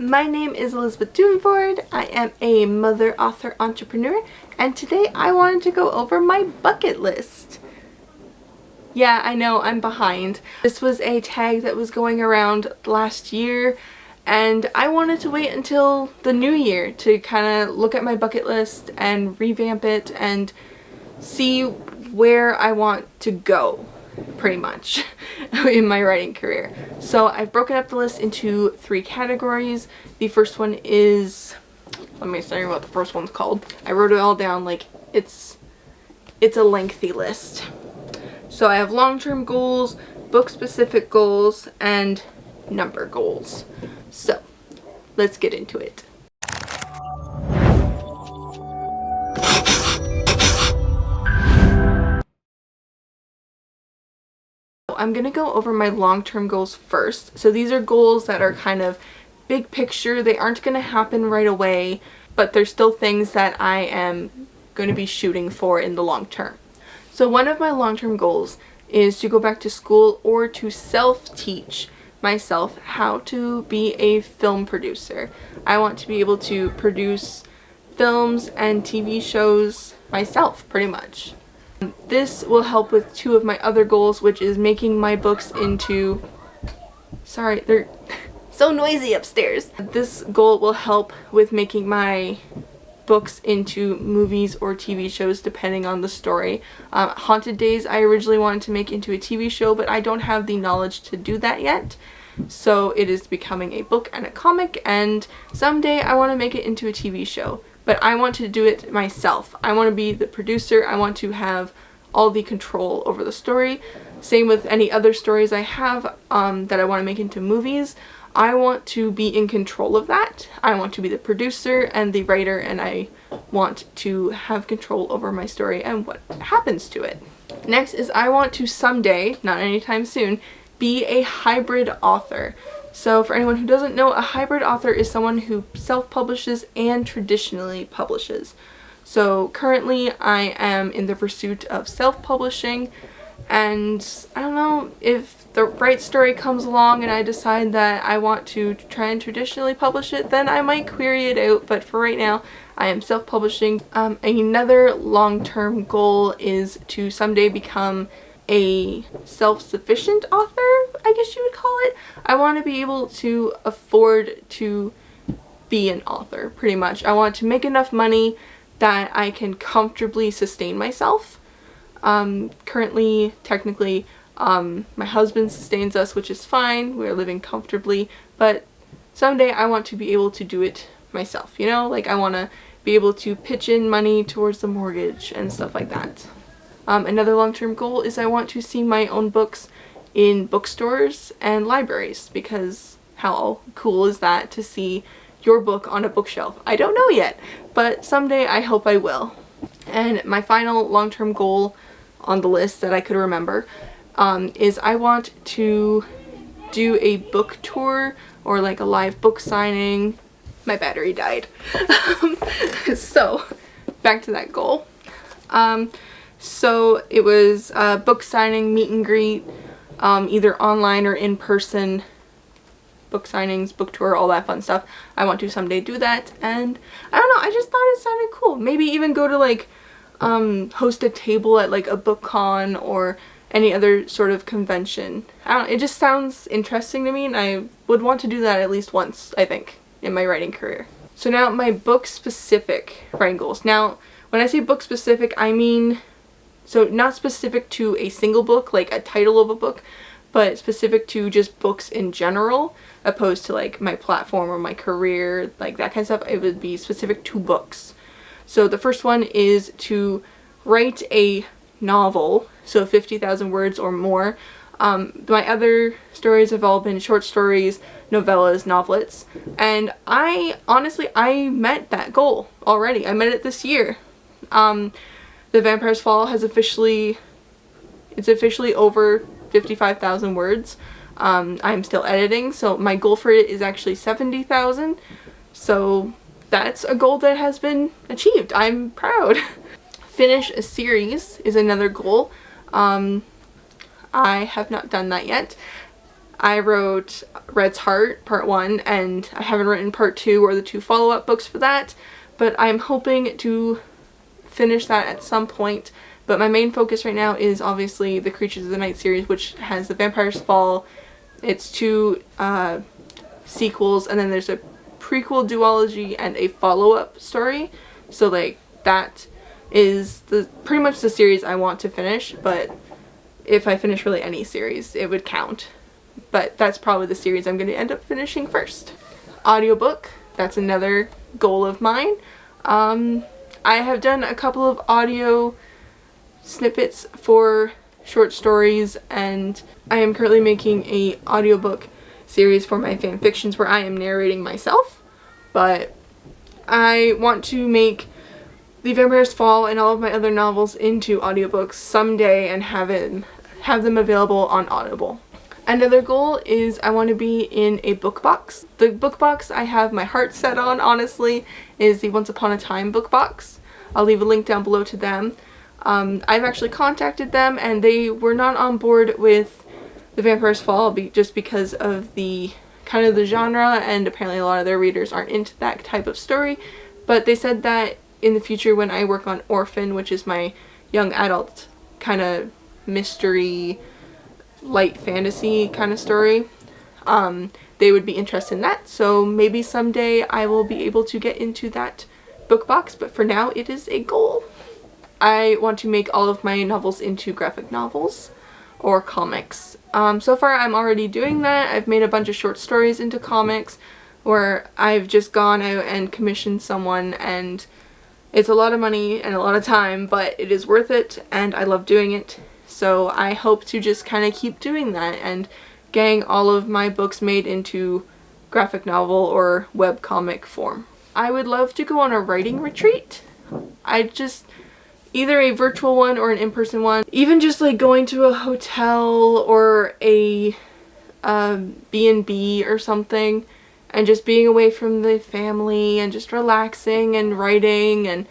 My name is Elizabeth Dunford. I am a mother, author, entrepreneur, and today I wanted to go over my bucket list. Yeah, I know, I'm behind. This was a tag that was going around last year, and I wanted to wait until the new year to kind of look at my bucket list and revamp it and see where I want to go, pretty much, in my writing career. So I've broken up the list into 3 categories. The first one is, let me tell you what the first one's called. I wrote it all down, like it's a lengthy list. So I have long-term goals, book-specific goals, and number goals. So let's get into it. I'm gonna go over my long-term goals first. So these are goals that are kind of big picture. They aren't gonna happen right away, but they're still things that I am going to be shooting for in the long term. So one of my long-term goals is to go back to school or to self-teach myself how to be a film producer. I want to be able to produce films and TV shows myself, pretty much. This will help with 2 of my other goals, which is making my books into... Sorry, they're so noisy upstairs. This goal will help with making my books into movies or TV shows depending on the story. Haunted Days I originally wanted to make into a TV show, but I don't have the knowledge to do that yet. So it is becoming a book and a comic, and someday I want to make it into a TV show. But I want to do it myself. I want to be the producer. I want to have all the control over the story. Same with any other stories I have that I want to make into movies. I want to be in control of that. I want to be the producer and the writer, and I want to have control over my story and what happens to it. Next is I want to someday, not anytime soon, be a hybrid author. So for anyone who doesn't know, a hybrid author is someone who self-publishes and traditionally publishes. So currently I am in the pursuit of self-publishing, and I don't know, if the right story comes along and I decide that I want to try and traditionally publish it, then I might query it out, but for right now I am self-publishing. Another long-term goal is to someday become a self-sufficient author, I guess you would call it. I want to be able to afford to be an author, pretty much. I want to make enough money that I can comfortably sustain myself. Currently, technically, my husband sustains us, which is fine. We're living comfortably, but someday I want to be able to do it myself, you know? Like, I want to be able to pitch in money towards the mortgage and stuff like that. Another long-term goal is I want to see my own books in bookstores and libraries, because how cool is that to see your book on a bookshelf? I don't know yet, but someday I hope I will. And my final long-term goal on the list that I could remember is I want to do a book tour or like a live book signing. My battery died. So back to that goal. So it was book signing, meet and greet, either online or in person, book signings, book tour, all that fun stuff. I want to someday do that, and I don't know, I just thought it sounded cool. Maybe even go to like host a table at like a book con or any other sort of convention. I don't know, it just sounds interesting to me, and I would want to do that at least once, I think, in my writing career. So now my book specific writing goals. Now when I say book specific, I mean, so not specific to a single book, like a title of a book, but specific to just books in general, opposed to like my platform or my career, like that kind of stuff. It would be specific to books. So the first one is to write a novel, so 50,000 words or more. My other stories have all been short stories, novellas, novelettes, and I met that goal already. I met it this year. The Vampire's Fall has officially over 55,000 words. I'm still editing, so my goal for it is actually 70,000. So that's a goal that has been achieved. I'm proud. Finish a series is another goal. I have not done that yet. I wrote Red's Heart Part 1, and I haven't written Part 2 or the 2 follow-up books for that, but I'm hoping to finish that at some point. But my main focus right now is obviously the Creatures of the Night series, which has The Vampire's Fall. It's 2 sequels, and then there's a prequel duology and a follow-up story. So like that is pretty much the series I want to finish, but if I finish really any series, it would count. But that's probably the series I'm going to end up finishing first. Audiobook, that's another goal of mine. I have done a couple of audio snippets for short stories, and I am currently making a audiobook series for my fan fictions where I am narrating myself. But I want to make The Vampire's Fall and all of my other novels into audiobooks someday and have them available on Audible. Another goal is I want to be in a book box. The book box I have my heart set on, honestly, is the Once Upon a Time book box. I'll leave a link down below to them. I've actually contacted them, and they were not on board with The Vampire's Fall just because of the kind of the genre, and apparently a lot of their readers aren't into that type of story. But they said that in the future when I work on Orphan, which is my young adult kind of mystery, light fantasy kind of story, they would be interested in that. So maybe someday I will be able to get into that book box, but for now it is a goal. I want to make all of my novels into graphic novels or comics. So far I'm already doing that. I've made a bunch of short stories into comics where I've just gone out and commissioned someone, and it's a lot of money and a lot of time, but it is worth it and I love doing it. So I hope to just kind of keep doing that and getting all of my books made into graphic novel or webcomic form. I would love to go on a writing retreat. Either a virtual one or an in-person one. Even just like going to a hotel or a B&B or something and just being away from the family and just relaxing and writing and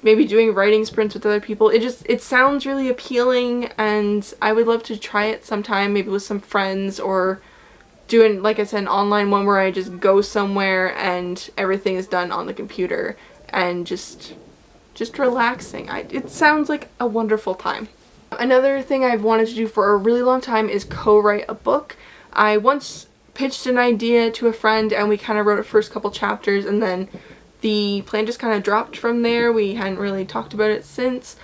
maybe doing writing sprints with other people. It sounds really appealing, and I would love to try it sometime, maybe with some friends, or doing, like I said, an online one where I just go somewhere and everything is done on the computer and just relaxing. It sounds like a wonderful time. Another thing I've wanted to do for a really long time is co-write a book. I once pitched an idea to a friend and we kind of wrote the first couple chapters, and then the plan just kind of dropped from there. We hadn't really talked about it since.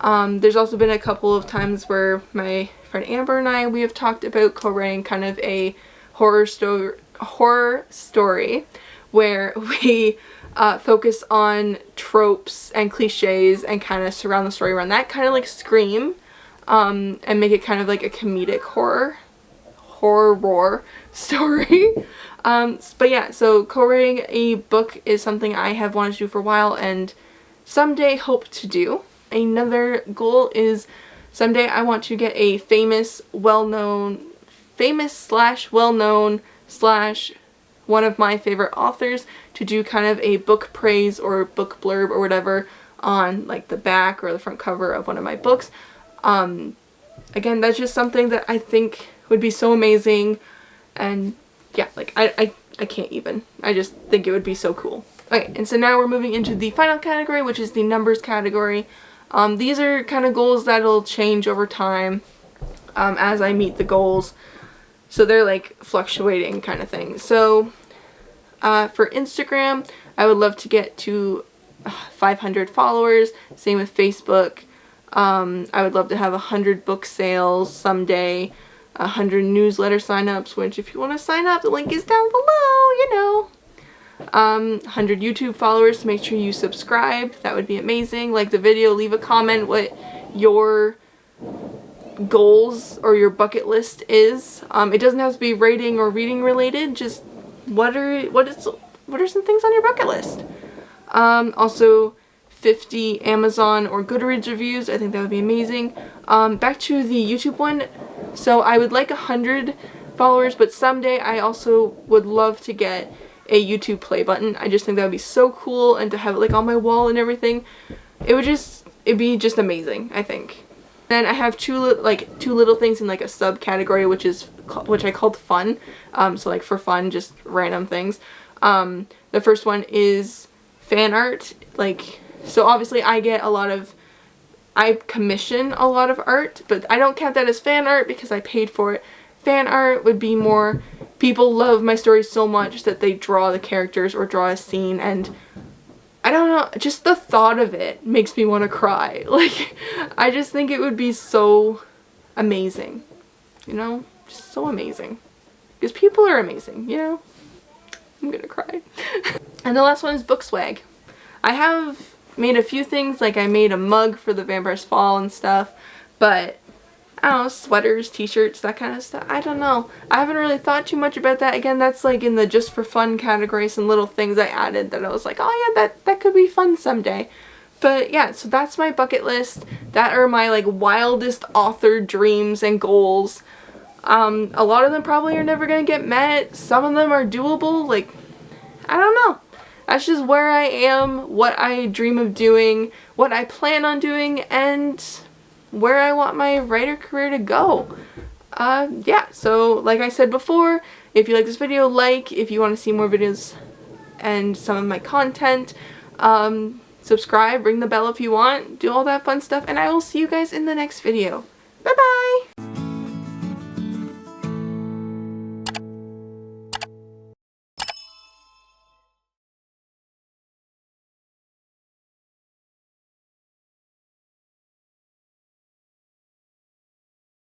There's also been a couple of times where my friend Amber and we have talked about co-writing kind of a horror story where we focus on tropes and cliches and kind of surround the story around that, kind of like Scream, and make it kind of like a comedic horror story. But yeah, so co-writing a book is something I have wanted to do for a while and someday hope to do. Another goal is someday I want to get a famous well-known one of my favorite authors to do kind of a book praise or book blurb or whatever on like the back or the front cover of one of my books. Again, that's just something that I think would be so amazing, and yeah, like I can't even. I just think it would be so cool. Okay, and so now we're moving into the final category, which is the numbers category. These are kind of goals that'll change over time as I meet the goals. So they're like fluctuating kind of things. So for Instagram, I would love to get to 500 followers. Same with Facebook. I would love to have 100 book sales someday. 100 newsletter signups, which if you want to sign up, the link is down below, you know. 100 YouTube followers, so make sure you subscribe. That would be amazing. Like the video, leave a comment what your goals or your bucket list is. It doesn't have to be writing or reading related, just what are some things on your bucket list. Also 50 Amazon or Goodreads reviews, I think that would be amazing. Back to the YouTube one, so I would like 100 followers, but someday I also would love to get a YouTube play button. I just think that would be so cool, and to have it like on my wall and everything, it'd be just amazing, I think. Then I have two little things in like a subcategory, which is which I called fun. So like for fun, just random things. The first one is fan art. Like, so obviously I commission a lot of art, but I don't count that as fan art because I paid for it. Fan art would be more, people love my stories so much that they draw the characters or draw a scene, and I don't know, just the thought of it makes me want to cry. Like, I just think it would be so amazing, you know, just so amazing, because people are amazing, you know. I'm gonna cry. And the last one is book swag. I have made a few things, like I made a mug for the Vampires Fall and stuff, but I don't know, sweaters, t-shirts, that kind of stuff. I don't know. I haven't really thought too much about that. Again, that's like in the just for fun category, some little things I added that I was like, oh yeah, that could be fun someday. But yeah, so that's my bucket list. That are my like wildest author dreams and goals. A lot of them probably are never gonna get met. Some of them are doable. Like, I don't know. That's just where I am, what I dream of doing, what I plan on doing, and where I want my writer career to go. Yeah, so like I said before, if you like this video, like. If you want to see more videos and some of my content, subscribe, ring the bell if you want, do all that fun stuff, and I will see you guys in the next video.